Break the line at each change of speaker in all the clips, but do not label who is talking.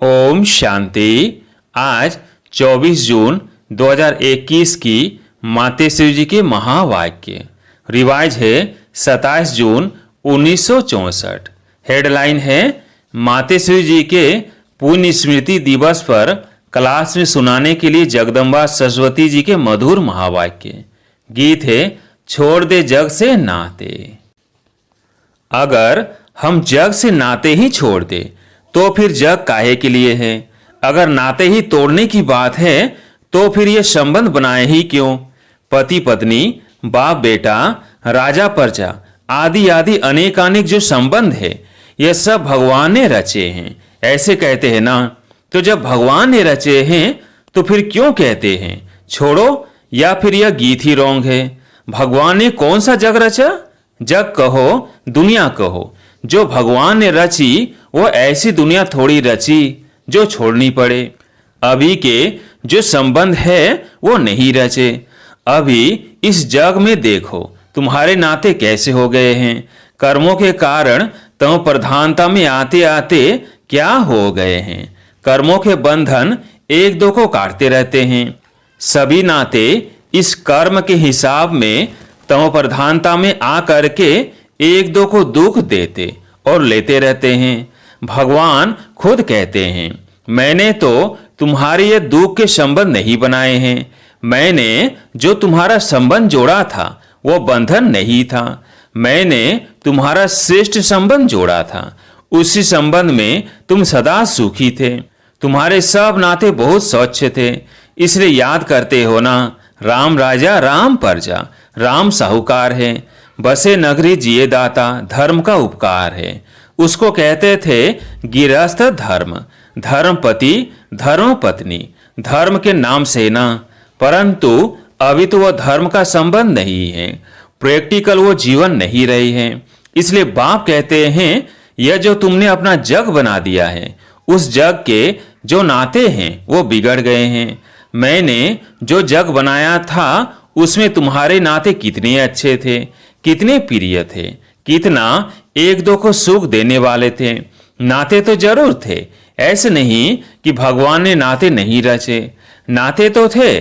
ओम शांति। आज 24 जून 2021 की मातेश्वरी जी के महावाक्य। रिवाज है 27 जून 1964। हेडलाइन है मातेश्वरी जी के पुण्य स्मृति दिवस पर क्लास में सुनाने के लिए जगदम्बा सरस्वती जी के मधुर महावाक्य। गीत है छोड़ दे जग से नाते। अगर हम जग से नाते ही छोड़ दे तो फिर जग काहे के लिए है। अगर नाते ही तोड़ने की बात है तो फिर ये संबंध बनाए ही क्यों। पति पत्नी, बाप बेटा, राजा प्रजा आदि आदि अनेकानेक जो संबंध है ये सब भगवान ने रचे हैं, ऐसे कहते हैं ना। तो जब भगवान ने रचे हैं तो फिर क्यों कहते हैं छोड़ो, या फिर यह गीत ही रॉन्ग है। भगवान ने कौन सा जग रचा? जग कहो, दुनिया कहो, जो भगवान ने रची वो ऐसी दुनिया थोड़ी रची जो छोड़नी पड़े। अभी के जो संबंध है वो नहीं रचे। अभी इस जग में देखो तुम्हारे नाते कैसे हो गए हैं। कर्मों के कारण तुम प्रधानता में आते आते क्या हो गए हैं। कर्मों के बंधन एक दो को काटते रहते हैं। सभी नाते इस कर्म के हिसाब में तुम प्रधानता में आ करके एक दो को दुख देते और लेते रहते हैं। भगवान खुद कहते हैं मैंने तो तुम्हारे ये दुख के संबंध नहीं बनाए हैं। मैंने जो तुम्हारा संबंध जोड़ा था वो बंधन नहीं था। मैंने तुम्हारा श्रेष्ठ संबंध जोड़ा था, उसी संबंध में तुम सदा सुखी थे। तुम्हारे सब नाते बहुत स्वच्छ थे, इसलिए याद करते हो ना। राम राजा राम प्रजा, राम साहूकार है। बसे नगरी जिए दाता, धर्म का उपकार है। उसको कहते थे गिरस्थ धर्म, धर्मपति, धर्म पत्नी, धर्म के नाम से ना। परंतु अभी तो वह धर्म का संबंध नहीं है, प्रैक्टिकल वो जीवन नहीं रही है। इसलिए बाप कहते हैं यह जो तुमने अपना जग बना दिया है, उस जग के जो नाते हैं वो बिगड़ गए हैं। मैंने जो जग बनाया था उसमें तुम्हारे नाते कितने अच्छे थे, कितने प्रिय थे, कितना एक दो को सुख देने वाले थे। नाते तो जरूर थे, ऐसे नहीं कि भगवान ने नाते नहीं रचे। नाते तो थे,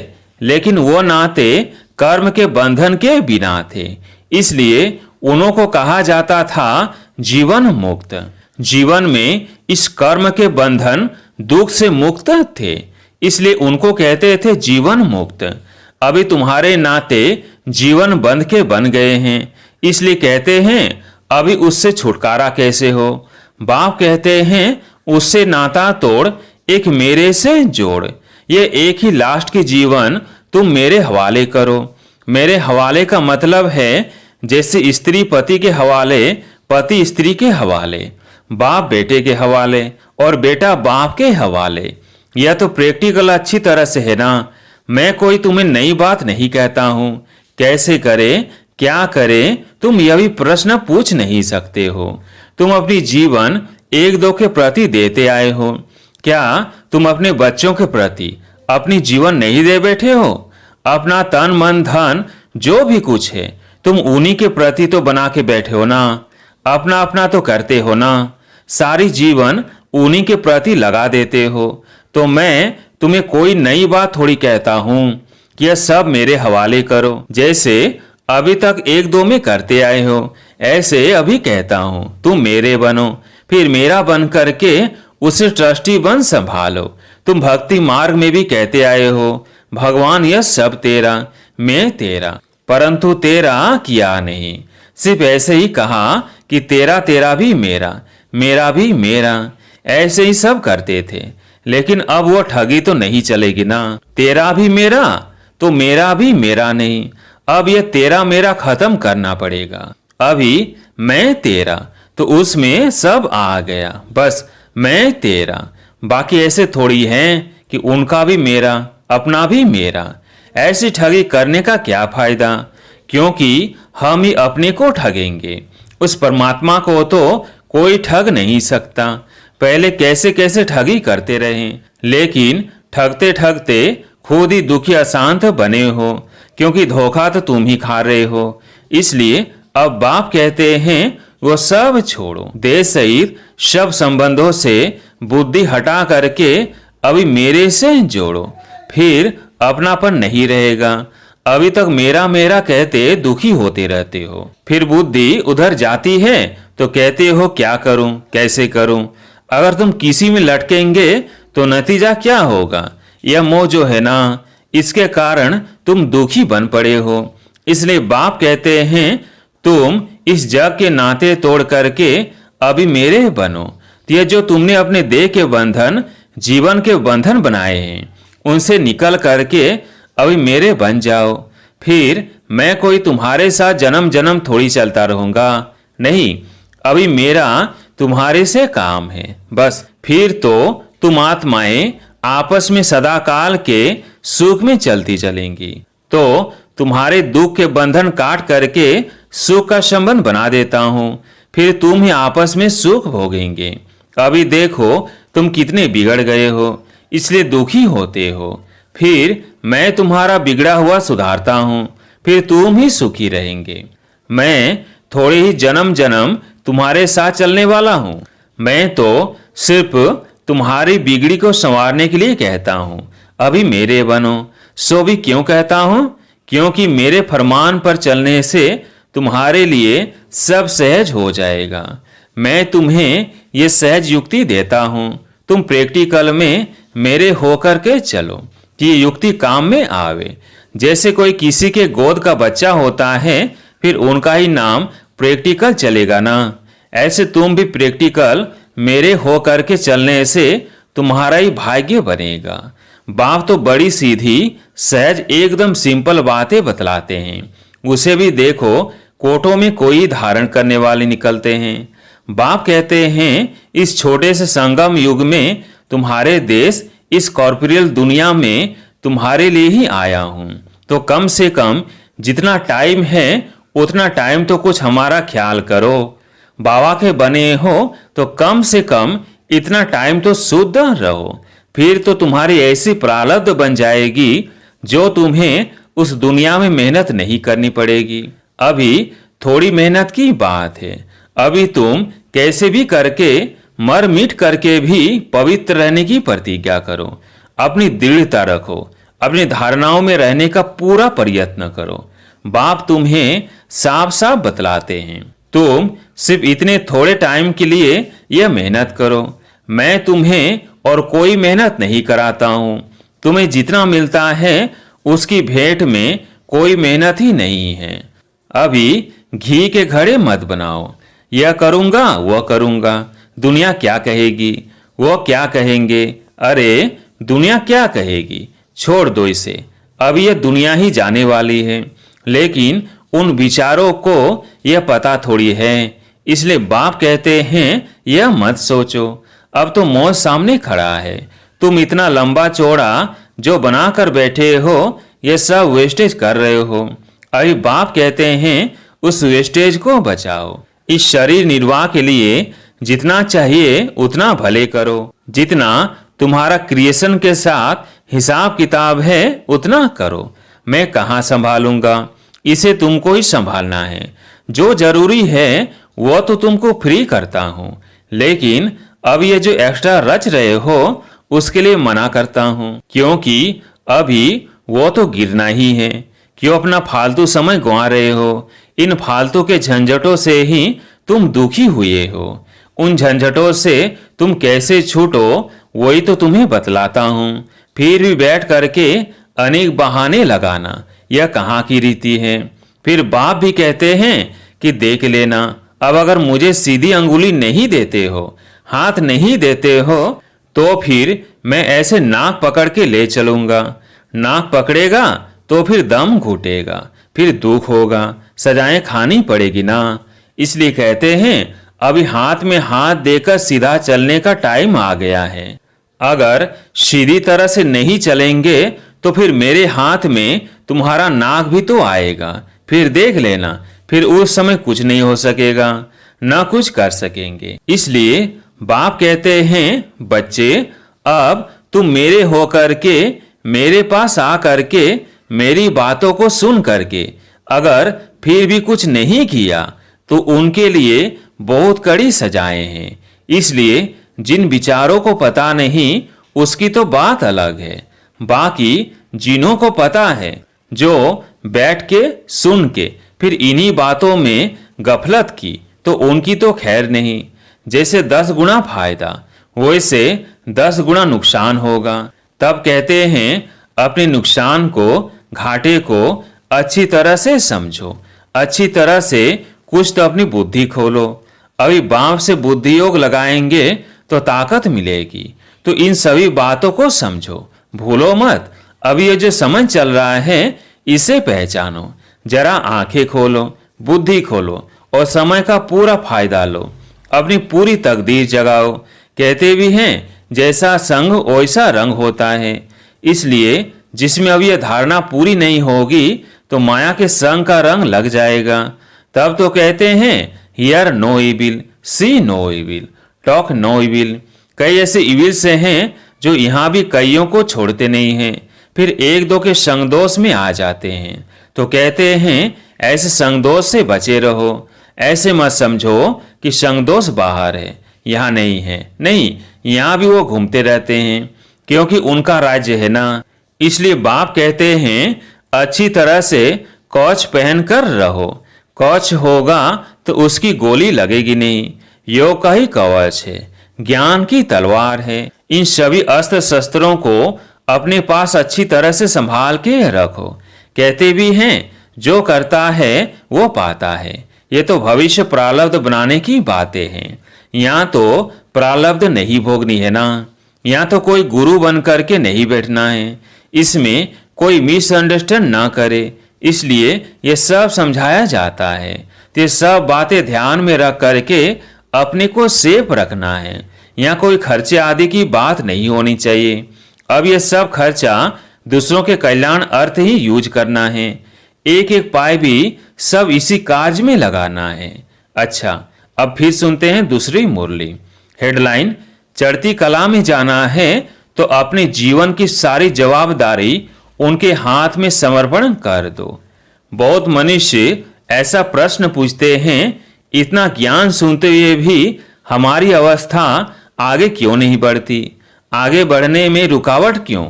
लेकिन वो नाते कर्म के बंधन के बिना थे। इसलिए उन्हों को कहा जाता था जीवन मुक्त। जीवन में इस कर्म के बंधन दुख से मुक्त थे, इसलिए उनको कहते थे जीवन मुक्त। अभी तुम्हारे नाते जीवन बंध के बन गए हैं, इसलिए कहते हैं अभी उससे छुटकारा कैसे हो। बाप कहते हैं उससे नाता तोड़, एक मेरे से जोड़। ये एक ही लास्ट की जीवन तुम मेरे हवाले करो। मेरे हवाले का मतलब है जैसे स्त्री पति के हवाले, पति स्त्री के हवाले, बाप बेटे के हवाले और बेटा बाप के हवाले। यह तो प्रैक्टिकल अच्छी तरह से है ना। मैं कोई तुम्हें नई बात नहीं कहता हूं। कैसे करे, क्या करे, तुम यह भी प्रश्न पूछ नहीं सकते हो। तुम अपनी जीवन एक दो के प्रति देते आए हो। क्या तुम अपने बच्चों के प्रति अपनी जीवन नहीं दे बैठे हो? अपना तन मन धन जो भी कुछ है तुम उन्हीं के प्रति तो बना के बैठे हो ना। अपना अपना तो करते हो ना, सारी जीवन उन्हीं के प्रति लगा देते हो। तो मैं तुम्हें कोई नई बात थोड़ी कहता हूं कि यह सब मेरे हवाले करो। जैसे अभी तक एक दो में करते आए हो, ऐसे अभी कहता हूं तुम मेरे बनो, फिर मेरा बन करके उसे ट्रस्टी बन संभालो। तुम भक्ति मार्ग में भी कहते आए हो भगवान यह सब तेरा, मैं तेरा, परंतु तेरा किया नहीं। सिर्फ ऐसे ही कहा कि तेरा तेरा भी मेरा, मेरा भी मेरा, ऐसे ही सब करते थे। लेकिन अब वो ठगी तो नहीं चलेगी ना। तेरा भी मेरा तो मेरा भी मेरा नहीं। अब ये तेरा मेरा खत्म करना पड़ेगा। अभी मैं तेरा तो उसमें सब आ गया, बस मैं तेरा। बाकी ऐसे थोड़ी है कि उनका भी मेरा, अपना भी मेरा। ऐसी ठगी करने का क्या फायदा, क्योंकि हम ही अपने को ठगेंगे। उस परमात्मा को तो कोई ठग नहीं सकता। पहले कैसे कैसे ठगी करते रहे, लेकिन ठगते ठगते खुद ही दुखी अशांत बने हो, क्योंकि धोखा तो तुम ही खा रहे हो। इसलिए अब बाप कहते हैं वो सब छोड़ो। देश सहित सब संबंधों से बुद्धि हटा करके अभी मेरे से जोड़ो, फिर अपनापन नहीं रहेगा। अभी तक मेरा मेरा कहते दुखी होते रहते हो, फिर बुद्धि उधर जाती है तो कहते हो क्या करूं, कैसे करूं। अगर तुम किसी में लटकेंगे तो नतीजा क्या होगा? यह मोह जो है ना, इसके कारण तुम दुखी बन पड़े हो। इसलिए बाप कहते हैं तुम इस जग के नाते तोड़ करके अभी मेरे बनो। ये जो तुमने अपने देह के बंधन, जीवन के बंधन बनाए हैं, उनसे निकल करके अभी मेरे बन जाओ। फिर मैं कोई तुम्हारे साथ जन्म जन्म थोड़ी चलता रहूंगा, नहीं, अभी मेरा तुम्हारे से काम है बस। फिर तो तुम आत्माएं आपस में सदा काल के सुख में चलती चलेंगी। तो तुम्हारे दुख के बंधन काट करके सुख का संबंध बना देता हूं, फिर तुम ही आपस में सुख भोगेंगे। अभी देखो तुम कितने बिगड़ गए हो, इसलिए दुखी होते हो। फिर मैं तुम्हारा बिगड़ा हुआ सुधारता हूं, फिर तुम ही सुखी रहेंगे। मैं थोड़े ही जन्म जन्म तुम्हारे साथ चलने वाला हूं। मैं तो सिर्फ तुम्हारी बिगड़ी को संवारने के लिए कहता हूं, अभी मेरे बनो। सो भी क्यों कहता हूं? क्योंकि मेरे फरमान पर चलने से तुम्हारे लिए सब सहज हो जाएगा। मैं तुम्हें ये सहज युक्ति देता हूं, तुम प्रैक्टिकल में मेरे होकर के चलो कि ये युक्ति काम में आवे। जैसे कोई किसी के गोद का बच्चा होता है, फिर उनका ही नाम प्रैक्टिकल चलेगा ना, ऐसे तुम भी प्रैक्टिकल मेरे होकर के चलने से तुम्हारा ही भाग्य बनेगा। बाप तो बड़ी सीधी सहज एकदम सिंपल बातें बतलाते हैं, उसे भी देखो कोटों में कोई धारण करने वाले निकलते हैं। बाप कहते हैं इस छोटे से संगम युग में तुम्हारे देश, इस कॉर्पोरियल दुनिया में तुम्हारे लिए ही आया हूं, तो कम से कम जितना टाइम है उतना टाइम तो कुछ हमारा ख्याल करो। बाबा के बने हो तो कम से कम इतना टाइम तो शुद्ध रहो, फिर तो तुम्हारी ऐसी प्रारब्ध बन जाएगी जो तुम्हें उस दुनिया में मेहनत नहीं करनी पड़ेगी। अभी थोड़ी मेहनत की बात है, अभी तुम कैसे भी करके मर मिट करके भी पवित्र रहने की प्रतिज्ञा करो, अपनी दृढ़ता रखो, अपनी धारणाओं में रहने का पूरा प्रयत्न करो। बाप तुम्हें साफ साफ बतलाते हैं तुम सिर्फ इतने थोड़े टाइम के लिए यह मेहनत करो। मैं तुम्हें और कोई मेहनत नहीं कराता हूं, तुम्हें जितना मिलता है उसकी भेंट में कोई मेहनत ही नहीं है। अभी घी के घड़े मत बनाओ, यह करूंगा वह करूंगा, दुनिया क्या कहेगी, वो क्या कहेंगे, अरे दुनिया क्या कहेगी, छोड़ दो इसे, अब यह दुनिया ही जाने वाली है। लेकिन उन विचारों को यह पता थोड़ी है, इसलिए बाप कहते हैं यह मत सोचो, अब तो मौत सामने खड़ा है। तुम इतना लंबा चौड़ा जो बनाकर बैठे हो यह सब वेस्टेज कर रहे हो। अभी बाप कहते हैं उस वेस्टेज को बचाओ। इस शरीर निर्वाह के लिए जितना चाहिए उतना भले करो, जितना तुम्हारा क्रिएशन के साथ हिसाब किताब है उतना करो। मैं कहाँ संभालूंगा, इसे तुमको ही संभालना है। जो जरूरी है वो तो तुमको फ्री करता हूँ, लेकिन अब ये जो एक्स्ट्रा रच रहे हो उसके लिए मना करता हूँ, क्योंकि अभी वो तो गिरना ही है। क्यों अपना फालतू समय गंवा रहे हो? इन फालतू के झंझटों से ही तुम दुखी हुए हो। उन झंझटों से तुम कैसे छूटो वही तो तुम्हें बतलाता हूँ। फिर भी बैठ करके अनेक बहाने लगाना यह कहाँ की रीति है। फिर बाप भी कहते हैं कि देख लेना, अब अगर मुझे सीधी अंगुली नहीं देते हो, हाथ नहीं देते हो, तो फिर मैं ऐसे नाक पकड़ के ले चलूंगा। नाक पकड़ेगा तो फिर दम घुटेगा, फिर दुख होगा, सजाएं खानी पड़ेगी ना। इसलिए कहते हैं अभी हाथ में हाथ देकर सीधा चलने का टाइम आ गया है। अगर सीधी तरह से नहीं चलेंगे तो फिर मेरे हाथ में तुम्हारा नाक भी तो आएगा, फिर देख लेना, फिर उस समय कुछ नहीं हो सकेगा, ना कुछ कर सकेंगे। इसलिए बाप कहते हैं बच्चे, अब तुम मेरे होकर के मेरे पास आ करके मेरी बातों को सुन करके अगर फिर भी कुछ नहीं किया तो उनके लिए बहुत कड़ी सजाएं हैं। इसलिए जिन विचारों को पता नहीं उसकी तो बात अलग है, बाकी जिन्हों को पता है, जो बैठ के सुन के फिर इन्हीं बातों में गफलत की, तो उनकी तो खैर नहीं। जैसे 10 गुना फायदा वैसे 10 गुना नुकसान होगा। तब कहते हैं अपने नुकसान को, घाटे को अच्छी तरह से समझो, अच्छी तरह से कुछ तो अपनी बुद्धि खोलो। अभी बाप से बुद्धि योग लगाएंगे तो ताकत मिलेगी। तो इन सभी बातों को समझो, भूलो मत। अभी ये जो समझ चल रहा है इसे पहचानो, जरा आंखें खोलो, बुद्धि खोलो और समय का पूरा फायदा लो, अपनी पूरी तकदीर जगाओ। कहते भी हैं जैसा संग वैसा रंग होता है, इसलिए जिसमें अभी यह धारणा पूरी नहीं होगी तो माया के संग का रंग लग जाएगा। तब तो कहते हैं hear no evil, see no evil, talk no evil. कई ऐसे इविल से हैं जो यहाँ भी कईयों को छोड़ते नहीं हैं, फिर एक दो के संगदोष में आ जाते हैं। तो कहते हैं ऐसे संगदोष से बचे रहो। ऐसे मत समझो कि संगदोष बाहर है, यहाँ नहीं है। नहीं, यहाँ भी वो घूमते रहते हैं, क्योंकि उनका राज्य है ना। इसलिए बाप कहते हैं अच्छी तरह से कवच पहन कर रहो। कवच होगा तो उसकी गोली लगेगी नहीं। योग का ही कवच है, ज्ञान की तलवार है। इन सभी अस्त्र शस्त्रों को अपने पास अच्छी तरह से संभाल के रखो। कहते भी हैं जो करता है वो पाता है। ये तो भविष्य प्रारब्ध बनाने की बातें हैं। यहाँ तो प्रारब्ध नहीं भोगनी है ना। यहाँ तो कोई गुरु बन करके नहीं बैठना है। इसमें कोई मिसअंडरस्टैंड ना करे, इसलिए ये सब समझाया जाता है। तो ये सब बातें ध्यान में रख करके अपने को सेफ रखना है। यहाँ कोई खर्चे आदि की बात नहीं होनी चाहिए। अब ये सब खर्चा दूसरों के कल्याण अर्थ ही यूज करना है। एक एक पाई भी सब इसी कार्य में लगाना है। अच्छा, अब फिर सुनते हैं दूसरी मुरली। हेडलाइन, चढ़ती कला में जाना है तो अपने जीवन की सारी जवाबदारी उनके हाथ में समर्पण कर दो। बहुत मनुष्य ऐसा प्रश्न पूछते हैं, इतना ज्ञान सुनते हुए भी हमारी अवस्था आगे क्यों नहीं बढ़ती, आगे बढ़ने में रुकावट क्यों?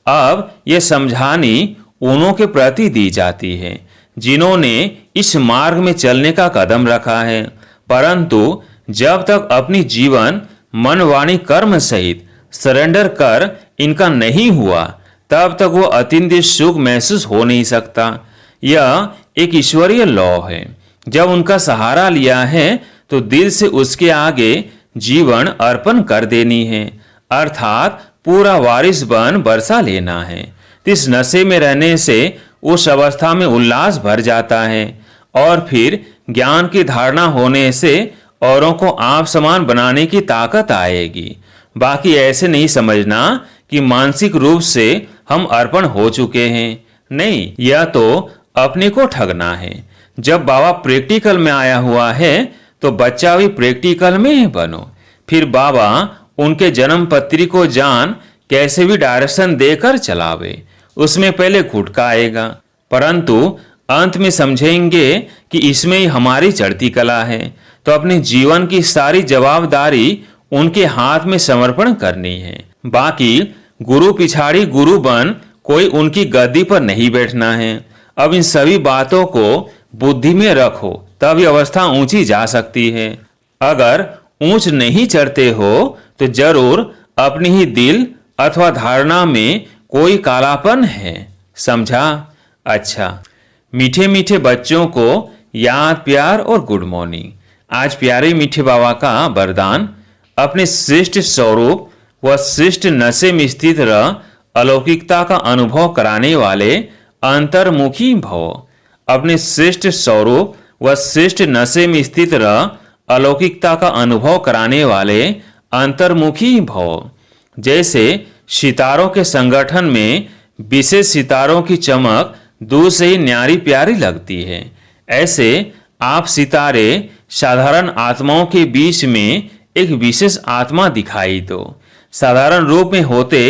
अब यह समझानी उन्हों के प्रति दी जाती है जिन्होंने इस मार्ग में चलने का कदम रखा है, परंतु जब तक अपनी जीवन मन वाणी कर्म सहित सरेंडर कर इनका नहीं हुआ, तब तक वो अत्यंत सुख महसूस हो नहीं सकता। यह एक ईश्वरीय लॉ है। जब उनका सहारा लिया है तो दिल से उसके आगे जीवन अर्पण कर देनी है, अर्थात पूरा वारिस बन बरसा लेना है। इस नशे में रहने से उस अवस्था में उल्लास भर जाता है और फिर ज्ञान की धारणा होने से औरों को आप समान बनाने की ताकत आएगी। बाकी ऐसे नहीं समझना कि मानसिक रूप से हम अर्पण हो चुके हैं। नहीं, यह तो अपने को ठगना है। जब बाबा प्रैक्टिकल में आया हुआ है तो बच्चा भी प्रैक्टिकल में बनो। फिर बाबा उनके जन्म पत्री को जान कैसे भी डायरेक्शन देकर चलावे। उसमें पहले घुटका आएगा, परंतु अंत में समझेंगे कि इसमें ही हमारी चढ़ती कला है। तो अपने जीवन की सारी जवाबदारी उनके हाथ में समर्पण करनी है। बाकी गुरु पिछाड़ी गुरु बन कोई उनकी गद्दी पर नहीं बैठना है। अब इन सभी बातों को बुद्धि में रखो, तब ये अवस्था ऊंची जा सकती है। अगर ऊंच नहीं चढ़ते हो तो जरूर अपनी ही दिल अथवा धारणा में कोई कालापन है। समझा? अच्छा, मीठे मीठे बच्चों को याद, प्यार और गुड मॉर्निंग। आज प्यारे मीठे बाबा का वरदान, अपने श्रेष्ठ स्वरूप व श्रेष्ठ नशे में स्थित रह अलौकिकता का अनुभव कराने वाले अंतर्मुखी भव। अपने श्रेष्ठ स्वरूप व श्रेष्ठ नशे में स्थित रह अलौकिकता का अनुभव कराने वाले अंतर्मुखी भव। जैसे सितारों के संगठन में विशेष सितारों की चमक दूर से ही न्यारी प्यारी लगती है, ऐसे आप सितारे साधारण आत्माओं के बीच में एक विशेष आत्मा दिखाई दो। साधारण रूप में होते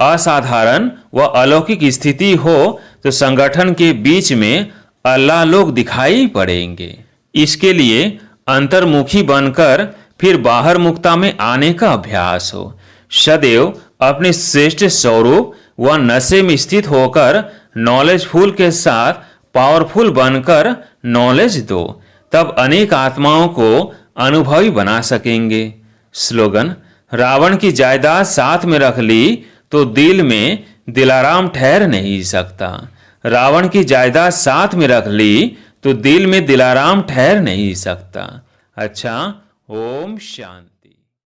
असाधारण व अलौकिक स्थिति हो तो संगठन के बीच में अल्लाह लोग दिखाई पड़ेंगे। इसके लिए अंतर्मुखी बनकर फिर बाहर मुक्ता में आने का अभ्यास हो। सदैव अपने श्रेष्ठ स्वरूप व नशे में स्थित होकर नॉलेजफुल के साथ पावरफुल बनकर नॉलेज दो, तब अनेक आत्माओं को अनुभवी बना सकेंगे। स्लोगन: रावण की जायदाद साथ में रख ली तो दिल में दिलाराम ठहर नहीं सकता। रावण की जायदाद साथ में रख ली तो दिल में दिलाराम ठहर नहीं सकता। अच्छा, ओम शांति।